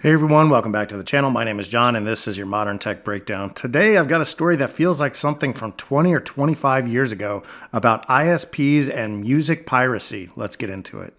Hey everyone, welcome back to the channel. My name is John and this is your Modern Tech Breakdown. Today I've got a story that feels like something from 20 or 25 years ago about ISPs and music piracy. Let's get into it.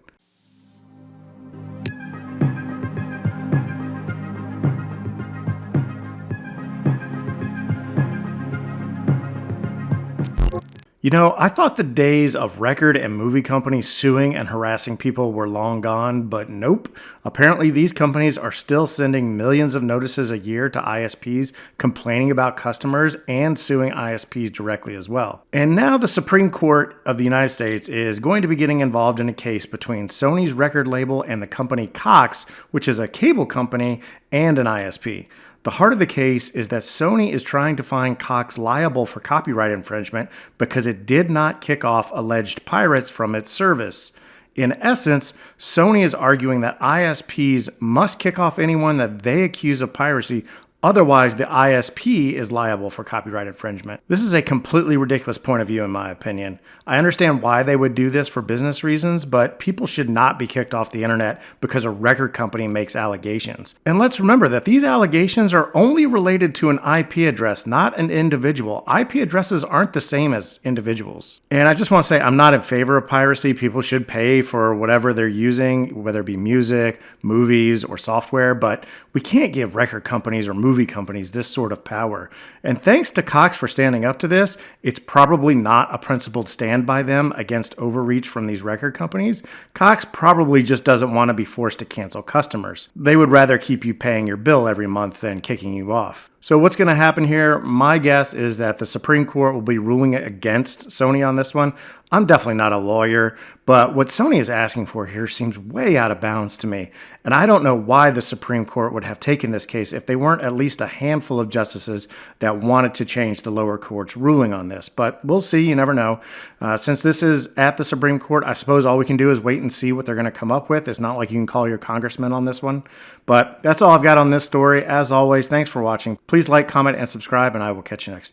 You know, I thought the days of record and movie companies suing and harassing people were long gone, but nope. Apparently, these companies are still sending millions of notices a year to ISPs complaining about customers and suing ISPs directly as well. And now the Supreme Court of the United States is going to be getting involved in a case between Sony's record label and the company Cox, which is a cable company and an ISP. The heart of the case is that Sony is trying to find Cox liable for copyright infringement because it did not kick off alleged pirates from its service. In essence, Sony is arguing that ISPs must kick off anyone that they accuse of piracy. Otherwise, the ISP is liable for copyright infringement. This is a completely ridiculous point of view, in my opinion. I understand why they would do this for business reasons, but people should not be kicked off the internet because a record company makes allegations. And let's remember that these allegations are only related to an IP address, not an individual. IP addresses aren't the same as individuals. And I just want to say I'm not in favor of piracy. People should pay for whatever they're using, whether it be music, movies, or software, but we can't give record companies or movie companies this sort of power. And thanks to Cox for standing up to this, it's probably not a principled stand by them against overreach from these record companies. Cox probably just doesn't want to be forced to cancel customers. They would rather keep you paying your bill every month than kicking you off. So what's going to happen here? My guess is that the Supreme Court will be ruling against Sony on this one. I'm definitely not a lawyer, but what Sony is asking for here seems way out of bounds to me. And I don't know why the Supreme Court would have taken this case if they weren't at least a handful of justices that wanted to change the lower court's ruling on this. But we'll see, you never know. Since this is at the Supreme Court, I suppose all we can do is wait and see what they're going to come up with. It's not like you can call your congressman on this one. But that's all I've got on this story. As always, thanks for watching. Please like, comment, and subscribe, and I will catch you next time.